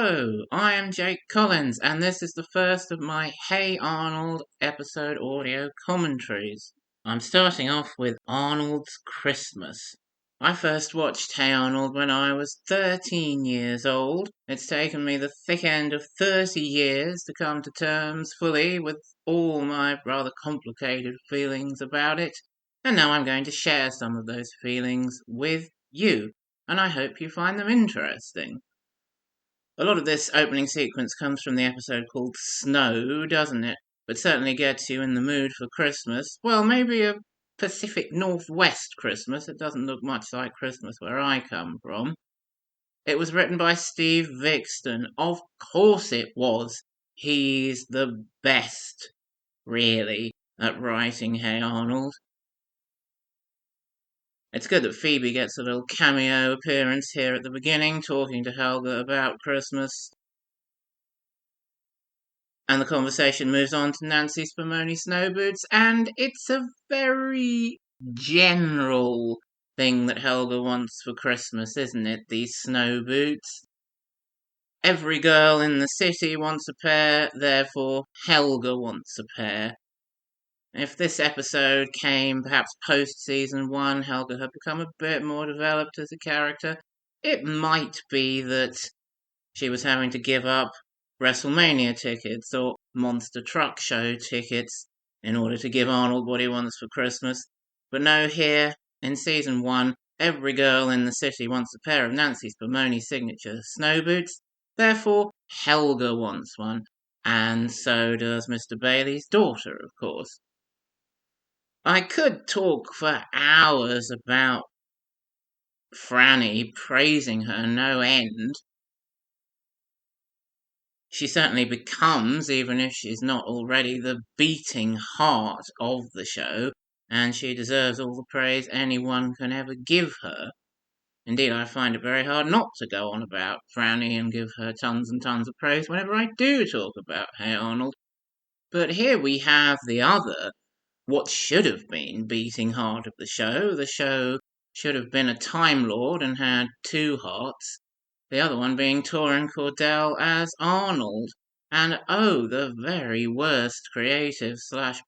Hello, I am Jake Collins, and this is the first of my Hey Arnold episode audio commentaries. I'm starting off with Arnold's Christmas. I first watched Hey Arnold when I was 13 years old. It's taken me the thick end of 30 years to come to terms fully with all my rather complicated feelings about it, and now I'm going to share some of those feelings with you, and I hope you find them interesting. A lot of this opening sequence comes from the episode called Snow, doesn't it? But certainly gets you in the mood for Christmas. Well, maybe a Pacific Northwest Christmas. It doesn't look much like Christmas where I come from. It was written by Steve Vixton. Of course it was. He's the best, really, at writing Hey Arnold. It's good that Phoebe gets a little cameo appearance here at the beginning, talking to Helga about Christmas. And the conversation moves on to Nancy Spumoni snow boots, and it's a very general thing that Helga wants for Christmas, isn't it? These snow boots. Every girl in the city wants a pair, therefore Helga wants a pair. If this episode came perhaps post season 1, Helga had become a bit more developed as a character, it might be that she was having to give up WrestleMania tickets or Monster Truck Show tickets in order to give Arnold what he wants for Christmas. But no, here, in season 1, every girl in the city wants a pair of Nancy Spumoni signature snow boots, therefore Helga wants one, and so does Mr. Bailey's daughter, of course. I could talk for hours about Franny, praising her no end. She certainly becomes, even if she's not already, the beating heart of the show, and she deserves all the praise anyone can ever give her. Indeed, I find it very hard not to go on about Franny and give her tons and tons of praise whenever I do talk about Hey Arnold. But here we have the other, what should have been, beating heart of the show. The show should have been a Time Lord and had two hearts, the other one being Torin Cordell as Arnold. And oh, the very worst creative slash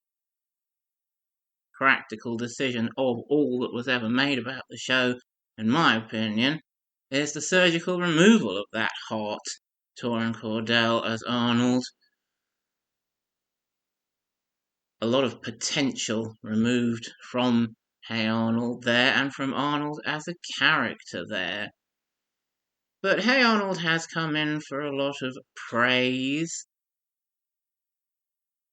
practical decision of all that was ever made about the show, in my opinion, is the surgical removal of that heart, Torin Cordell as Arnold. A lot of potential removed from Hey Arnold there, and from Arnold as a character there. But Hey Arnold has come in for a lot of praise.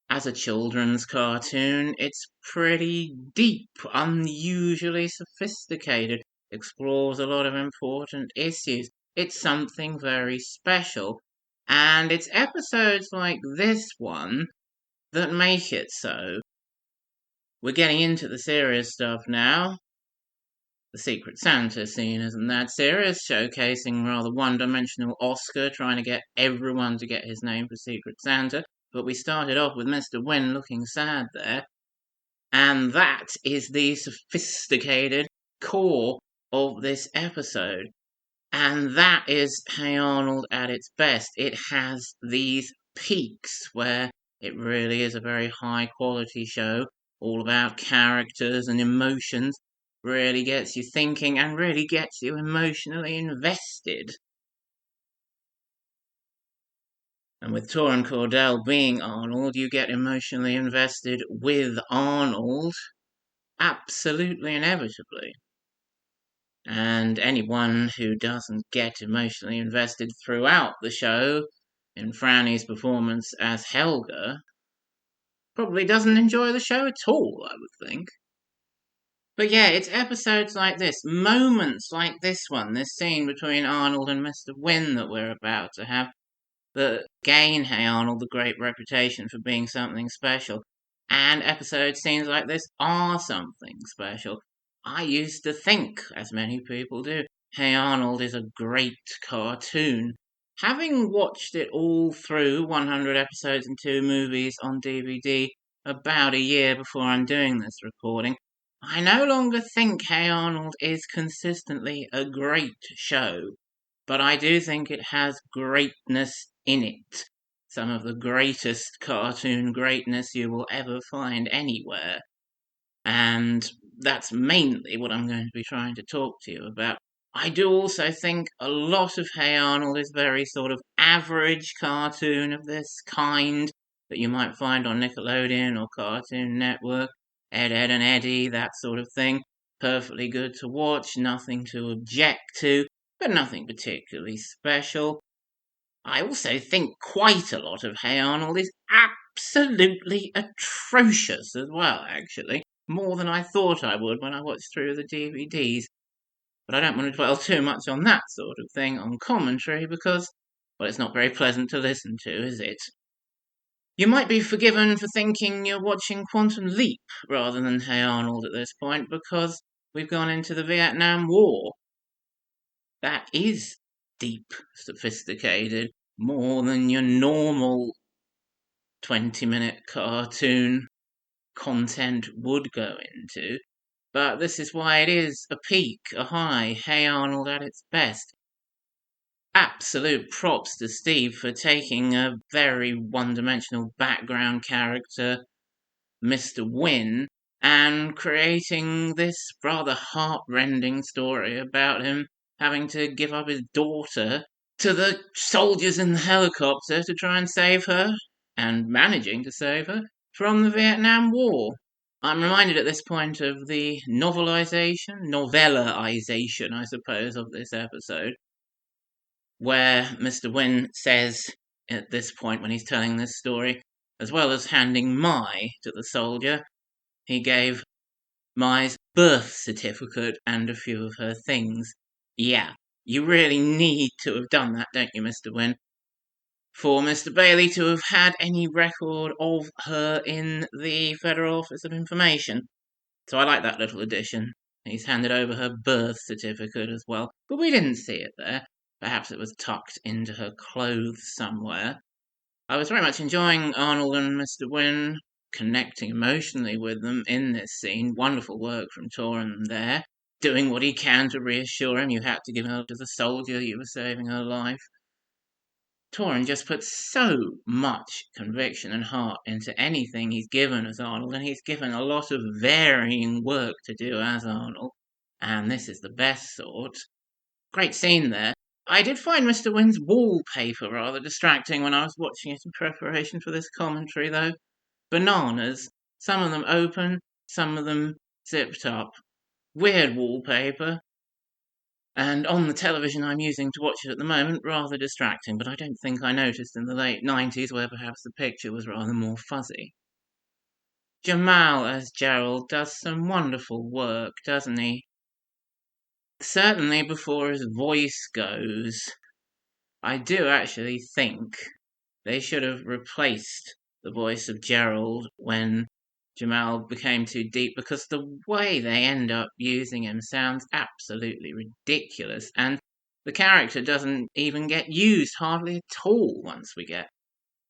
As a children's cartoon, it's pretty deep, unusually sophisticated, explores a lot of important issues. It's something very special, and it's episodes like this one that make it so. We're getting into the serious stuff now. The Secret Santa scene isn't that serious, showcasing rather one-dimensional Oscar trying to get everyone to get his name for Secret Santa, but we started off with Mr. Wynn looking sad there, and that is the sophisticated core of this episode. And that is Hey Arnold at its best. It has these peaks where it really is a very high quality show, all about characters and emotions, really gets you thinking and really gets you emotionally invested. And with Torin Cordell being Arnold, you get emotionally invested with Arnold, absolutely inevitably. And anyone who doesn't get emotionally invested throughout the show in Franny's performance as Helga probably doesn't enjoy the show at all, I would think. But yeah, it's episodes like this, moments like this one, this scene between Arnold and Mr. Wynn that we're about to have, that gain Hey Arnold the great reputation for being something special. And episode scenes like this are something special. I used to think, as many people do, Hey Arnold is a great cartoon. Having watched it all through, 100 episodes and 2 movies on DVD, about a year before I'm doing this recording, I no longer think Hey Arnold is consistently a great show. but I do think it has greatness in it. Some of the greatest cartoon greatness you will ever find anywhere. And that's mainly what I'm going to be trying to talk to you about. I do also think a lot of Hey Arnold is very sort of average cartoon of this kind that you might find on Nickelodeon or Cartoon Network, Ed, Ed and Eddie, that sort of thing. Perfectly good to watch, nothing to object to, but nothing particularly special. I also think quite a lot of Hey Arnold is absolutely atrocious as well, actually. More than I thought I would when I watched through the DVDs. But I don't want to dwell too much on that sort of thing on commentary because, well, it's not very pleasant to listen to, is it? You might be forgiven for thinking you're watching Quantum Leap rather than Hey Arnold at this point because we've gone into the Vietnam War. That is deep, sophisticated, more than your normal 20-minute cartoon content would go into. But this is why it is a peak, a high, Hey Arnold at its best. Absolute props to Steve for taking a very one-dimensional background character, Mr. Wynn, and creating this rather heart-rending story about him having to give up his daughter to the soldiers in the helicopter to try and save her, and managing to save her, from the Vietnam War. I'm reminded at this point of the novelization, I suppose, of this episode, where Mr. Wynn says at this point when he's telling this story, as well as handing Mai to the soldier, he gave Mai's birth certificate and a few of her things. Yeah, you really need to have done that, don't you, Mr. Wynn? For Mr. Bailey to have had any record of her in the Federal Office of Information. So I like that little addition. He's handed over her birth certificate as well, but we didn't see it there. Perhaps it was tucked into her clothes somewhere. I was very much enjoying Arnold and Mr. Wynn, connecting emotionally with them in this scene. Wonderful work from Torrin there, doing what he can to reassure him you had to give her to the soldier, you were saving her life. Torrin just puts so much conviction and heart into anything he's given as Arnold, and he's given a lot of varying work to do as Arnold, and this is the best sort. Great scene there. I did find Mr. Wynn's wallpaper rather distracting when I was watching it in preparation for this commentary, though. Bananas. Some of them open, some of them zipped up. Weird wallpaper. And on the television I'm using to watch it at the moment, rather distracting, but I don't think I noticed in the late 90s where perhaps the picture was rather more fuzzy. Jamal as Gerald does some wonderful work, doesn't he? Certainly before his voice goes, I do actually think they should have replaced the voice of Gerald when Jamal became too deep, because the way they end up using him sounds absolutely ridiculous, and the character doesn't even get used hardly at all once we get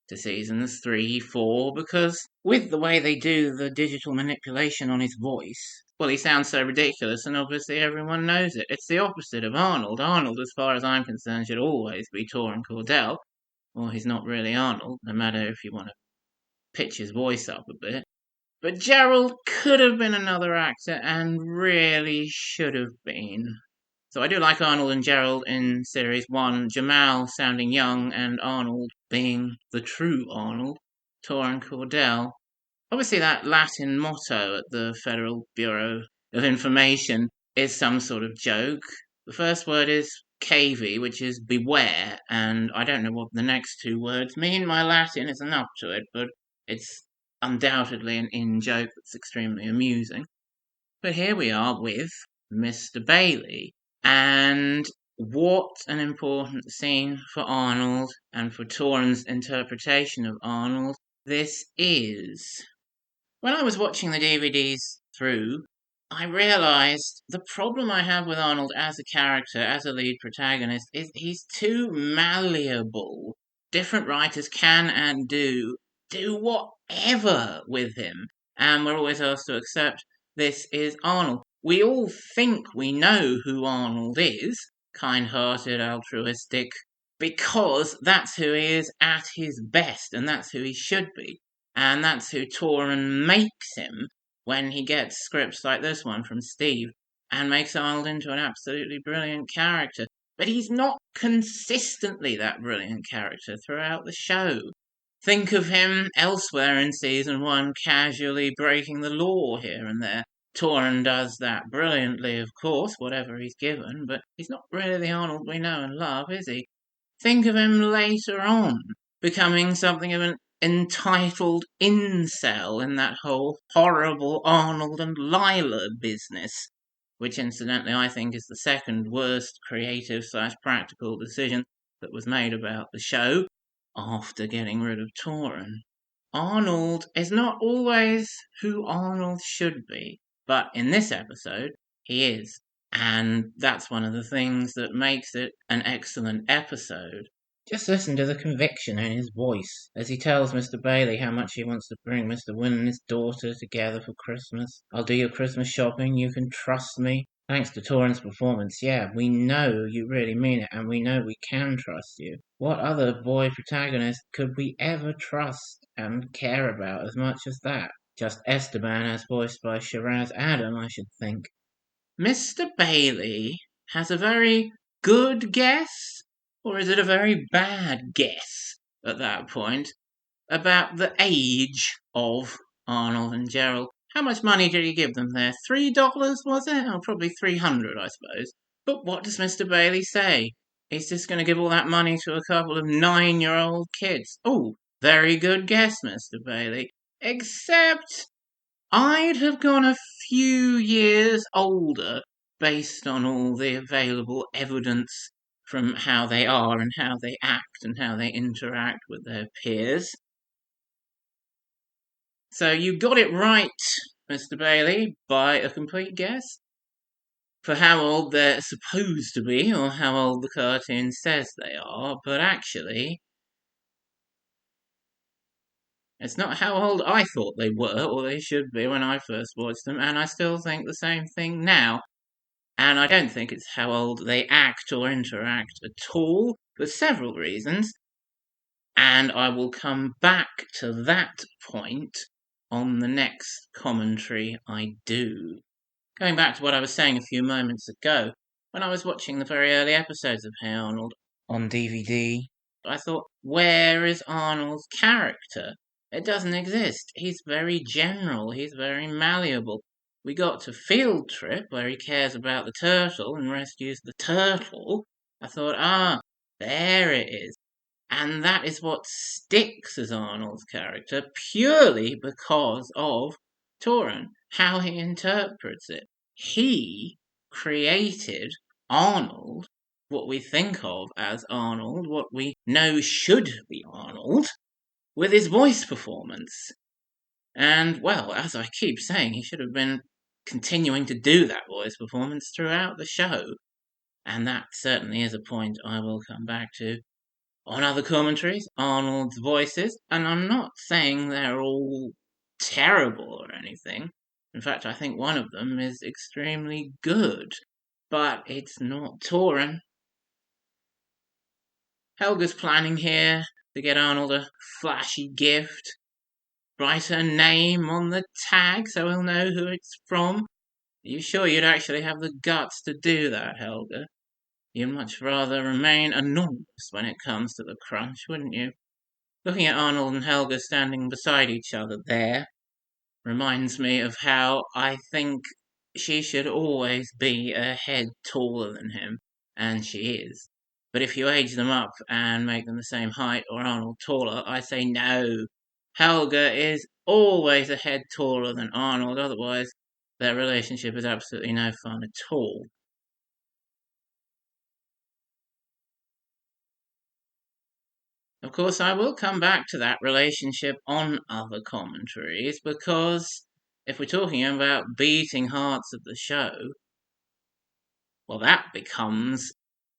to seasons 3, 4, because with the way they do the digital manipulation on his voice, well, he sounds so ridiculous, and obviously everyone knows it. It's the opposite of Arnold. Arnold, as far as I'm concerned, should always be Torrin Cordell, or he's not really Arnold, no matter if you want to pitch his voice up a bit. But Gerald could have been another actor and really should have been. So I do like Arnold and Gerald in Series 1, Jamal sounding young and Arnold being the true Arnold, Torrin Cordell. Obviously that Latin motto at the Federal Bureau of Information is some sort of joke. The first word is KV, which is beware, and I don't know what the next two words mean. My Latin isn't up to it, but it's undoubtedly an in-joke that's extremely amusing. But here we are with Mr. Bailey, and what an important scene for Arnold and for Torrin's interpretation of Arnold this is. When I was watching the DVDs through, I realised the problem I have with Arnold as a character, as a lead protagonist, is he's too malleable. Different writers can and do whatever with him, and we're always asked to accept this is Arnold. We all think we know who Arnold is, kind-hearted, altruistic, because that's who he is at his best, and that's who he should be. And that's who Torin makes him when he gets scripts like this one from Steve and makes Arnold into an absolutely brilliant character. But he's not consistently that brilliant character throughout the show. Think of him elsewhere in season one, casually breaking the law here and there. Torin does that brilliantly, of course, whatever he's given, but he's not really the Arnold we know and love, is he? Think of him later on, becoming something of an entitled incel in that whole horrible Arnold and Lila business, which incidentally I think is the second worst creative/practical decision that was made about the show after getting rid of Torin. Arnold is not always who Arnold should be, but in this episode, he is. And that's one of the things that makes it an excellent episode. Just listen to the conviction in his voice as he tells Mr. Bailey how much he wants to bring Mr. Wynn and his daughter together for Christmas. I'll do your Christmas shopping, you can trust me. Thanks to Torin's performance, yeah, we know you really mean it, and we know we can trust you. What other boy protagonist could we ever trust and care about as much as that? Just Esteban, as voiced by Shiraz Adam, I should think. Mr. Bailey has a very good guess, or is it a very bad guess at that point, about the age of Arnold and Gerald. How much money did he give them there? $3, was it? Oh, probably 300, I suppose. But what does Mr. Bailey say? He's just going to give all that money to a couple of 9-year-old kids. Oh, very good guess, Mr. Bailey. Except I'd have gone a few years older based on all the available evidence from how they are and how they act and how they interact with their peers. So you got it right, Mr. Bailey, by a complete guess for how old they're supposed to be or how old the cartoon says they are, but actually it's not how old I thought they were or they should be when I first watched them, and I still think the same thing now. And I don't think it's how old they act or interact at all, for several reasons. And I will come back to that point on the next commentary I do. Going back to what I was saying a few moments ago, when I was watching the very early episodes of Hey Arnold on DVD, I thought, where is Arnold's character? It doesn't exist. He's very general, he's very malleable. We got to Field Trip, where he cares about the turtle and rescues the turtle. I thought, there it is. And that is what sticks as Arnold's character, purely because of Torin, how he interprets it. He created Arnold, what we think of as Arnold, what we know should be Arnold, with his voice performance. And, well, as I keep saying, he should have been continuing to do that voice performance throughout the show. And that certainly is a point I will come back to on other commentaries, Arnold's voices, and I'm not saying they're all terrible or anything. In fact, I think one of them is extremely good, but it's not Torin. Helga's planning here to get Arnold a flashy gift, write her name on the tag so he'll know who it's from. Are you sure you'd actually have the guts to do that, Helga? You'd much rather remain anonymous when it comes to the crunch, wouldn't you? Looking at Arnold and Helga standing beside each other there reminds me of how I think she should always be a head taller than him, and she is. But if you age them up and make them the same height or Arnold taller, I say no. Helga is always a head taller than Arnold, otherwise their relationship is absolutely no fun at all. Of course, I will come back to that relationship on other commentaries because if we're talking about beating hearts of the show, well, that becomes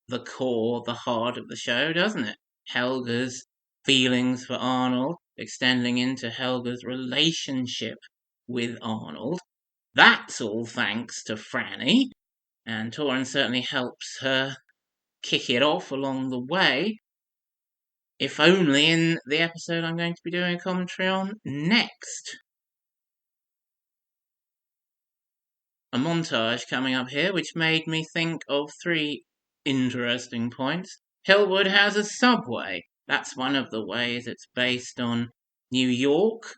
the core, the heart of the show, doesn't it? Helga's feelings for Arnold extending into Helga's relationship with Arnold. That's all thanks to Franny, and Torin certainly helps her kick it off along the way, if only in the episode I'm going to be doing a commentary on next. A montage coming up here which made me think of 3 interesting points. Hillwood has a subway. That's one of the ways it's based on New York.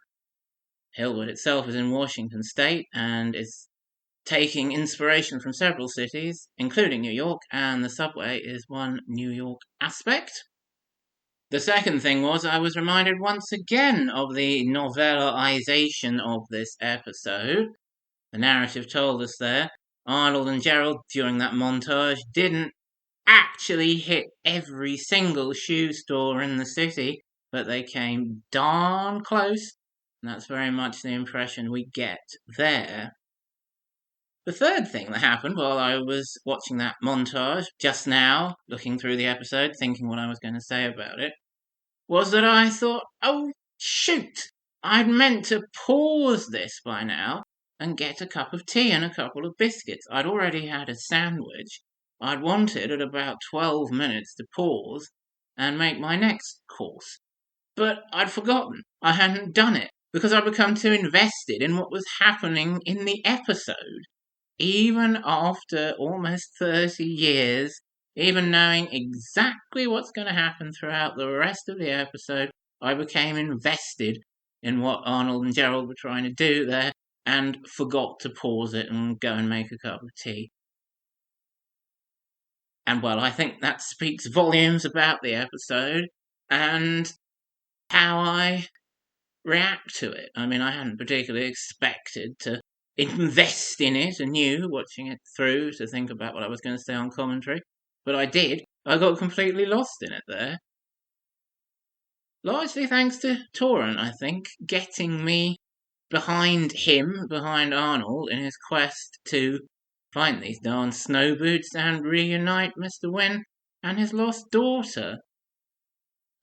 Hillwood itself is in Washington State and is taking inspiration from several cities, including New York, and the subway is one New York aspect. The second thing was I was reminded once again of the novelization of this episode. The narrative told us there Arnold and Gerald, during that montage, didn't actually hit every single shoe store in the city, but they came darn close, and that's very much the impression we get there. The third thing that happened while I was watching that montage just now, looking through the episode, thinking what I was going to say about it, was that I thought, oh shoot, I'd meant to pause this by now and get a cup of tea and a couple of biscuits. I'd already had a sandwich. I'd wanted at about 12 minutes to pause and make my next course. But I'd forgotten. I hadn't done it because I'd become too invested in what was happening in the episode. Even after almost 30 years, even knowing exactly what's going to happen throughout the rest of the episode, I became invested in what Arnold and Gerald were trying to do there and forgot to pause it and go and make a cup of tea. And well, I think that speaks volumes about the episode and how I react to it. I mean, I hadn't particularly expected to invest in it anew, watching it through to think about what I was going to say on commentary. But I did. I got completely lost in it there. Largely thanks to Torrent, I think, getting me behind Arnold, in his quest to find these darn snow boots and reunite Mr. Wynn and his lost daughter.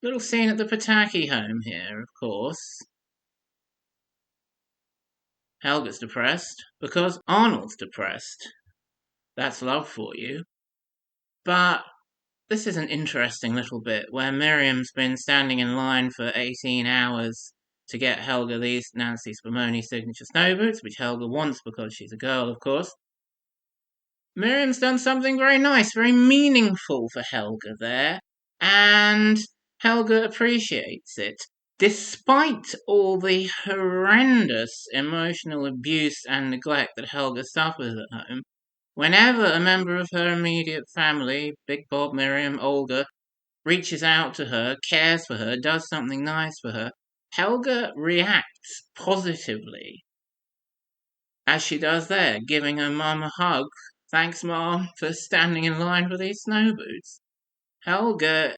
Little scene at the Pataki home here, of course. Helga's depressed because Arnold's depressed. That's love for you. But this is an interesting little bit where Miriam's been standing in line for 18 hours to get Helga these Nancy Spumoni signature snow boots, which Helga wants because she's a girl, of course. Miriam's done something very nice, very meaningful for Helga there, and Helga appreciates it. Despite all the horrendous emotional abuse and neglect that Helga suffers at home, whenever a member of her immediate family, Big Bob, Miriam, Olga, reaches out to her, cares for her, does something nice for her, Helga reacts positively. As she does there, giving her mum a hug. Thanks, Mom, for standing in line for these snow boots. Helga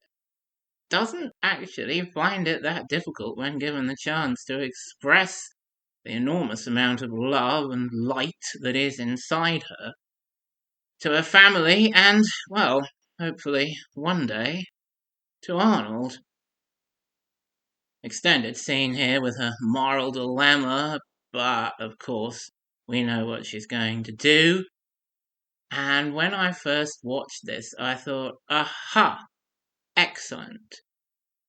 doesn't actually find it that difficult when given the chance to express the enormous amount of love and light that is inside her to her family and, well, hopefully one day, to Arnold. Extended scene here with her moral dilemma, but of course we know what she's going to do. And when I first watched this, I thought, aha, excellent.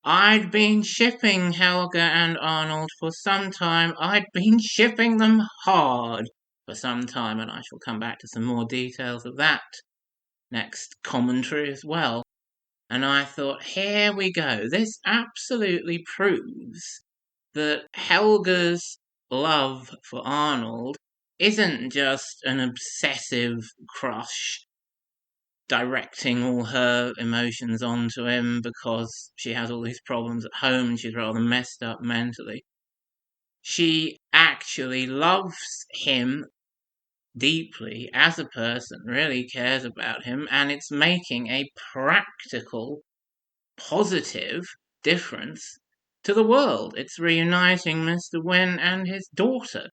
I'd been shipping Helga and Arnold for some time. I'd been shipping them hard for some time, and I shall come back to some more details of that next commentary as well. And I thought, here we go. This absolutely proves that Helga's love for Arnold isn't just an obsessive crush directing all her emotions onto him because she has all these problems at home and she's rather messed up mentally. She actually loves him deeply as a person, really cares about him, and it's making a practical, positive difference to the world. It's reuniting Mr. Wynn and his daughter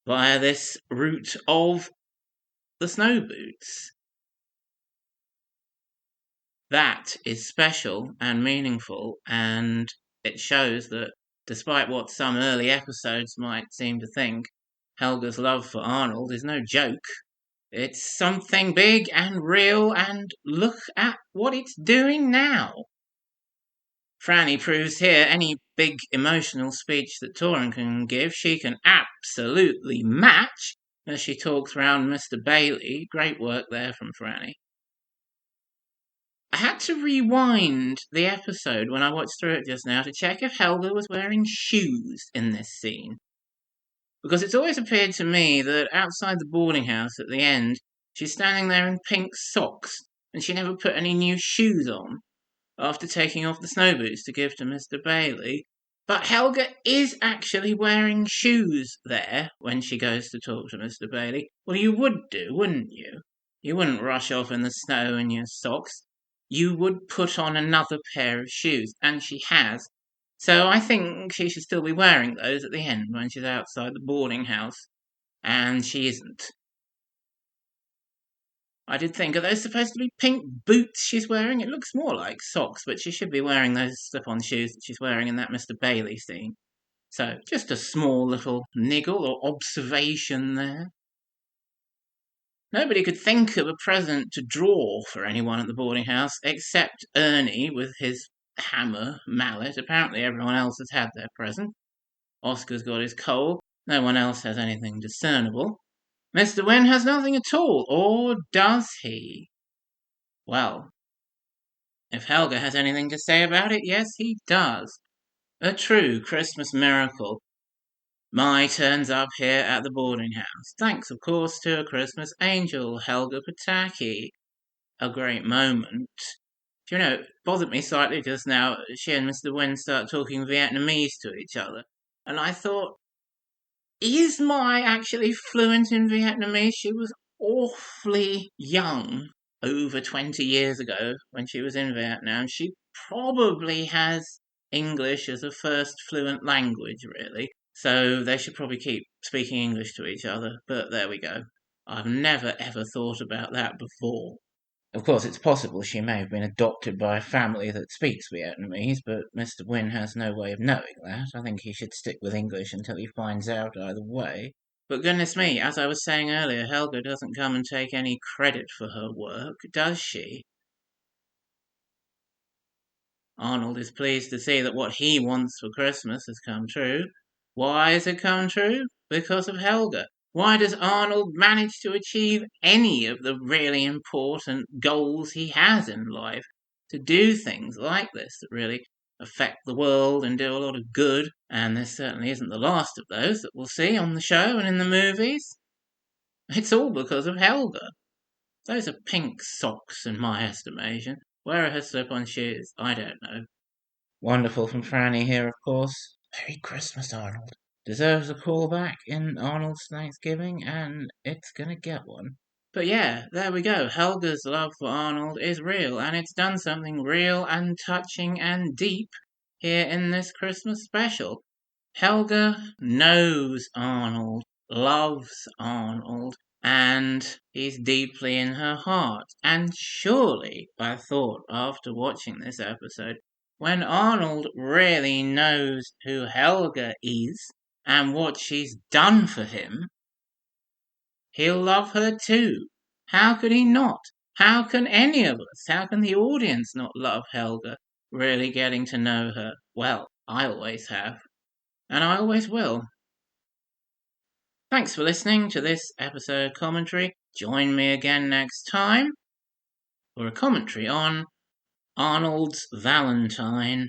via this route of the snow boots. That is special and meaningful, and it shows that despite what some early episodes might seem to think, Helga's love for Arnold is no joke. It's something big and real, and look at what it's doing now. Franny proves here any big emotional speech that Torin can give, she can absolutely match as she talks round Mr. Bailey. Great work there from Franny. I had to rewind the episode when I watched through it just now to check if Helga was wearing shoes in this scene. Because it's always appeared to me that outside the boarding house at the end, she's standing there in pink socks, and she never put any new shoes on after taking off the snow boots to give to Mr. Bailey. But Helga is actually wearing shoes there when she goes to talk to Mr. Bailey. Well, you would do, wouldn't you? You wouldn't rush off in the snow in your socks. You would put on another pair of shoes, and she has. So I think she should still be wearing those at the end when she's outside the boarding house. And she isn't. I did think, are those supposed to be pink boots she's wearing? It looks more like socks, but she should be wearing those slip-on shoes that she's wearing in that Mr. Bailey scene. So, just a small little niggle or observation there. Nobody could think of a present to draw for anyone at the boarding house except Ernie with his hammer mallet. Apparently everyone else has had their present. Oscar's got his coal. No one else has anything discernible. Mr. Wynne has nothing at all, or does he? Well, if Helga has anything to say about it, yes, he does. A true Christmas miracle. Mai turns up here at the boarding house, thanks, of course, to a Christmas angel, Helga Pataki. A great moment. Do you know, it bothered me slightly just now. She and Mr. Wynne start talking Vietnamese to each other, and I thought, is Mai actually fluent in Vietnamese? She was awfully young over 20 years ago when she was in Vietnam. She probably has English as a first fluent language, really. So they should probably keep speaking English to each other. But there we go. I've never ever thought about that before. Of course, it's possible she may have been adopted by a family that speaks Vietnamese, but Mr. Wynne has no way of knowing that. I think he should stick with English until he finds out either way. But goodness me, as I was saying earlier, Helga doesn't come and take any credit for her work, does she? Arnold is pleased to see that what he wants for Christmas has come true. Why has it come true? Because of Helga. Why does Arnold manage to achieve any of the really important goals he has in life? To do things like this that really affect the world and do a lot of good. And this certainly isn't the last of those that we'll see on the show and in the movies. It's all because of Helga. Those are pink socks in my estimation. Where are her slip-on shoes? I don't know. Wonderful from Franny here, of course. Merry Christmas, Arnold. Deserves a callback in Arnold's Thanksgiving, and it's gonna get one. But yeah, there we go. Helga's love for Arnold is real, and it's done something real and touching and deep here in this Christmas special. Helga knows Arnold, loves Arnold, and he's deeply in her heart. And surely, I thought after watching this episode, when Arnold really knows who Helga is and what she's done for him, he'll love her too. How could he not? How can any of us, how can the audience not love Helga, really getting to know her? Well, I always have, and I always will. Thanks for listening to this episode commentary. Join me again next time for a commentary on Arnold's Valentine.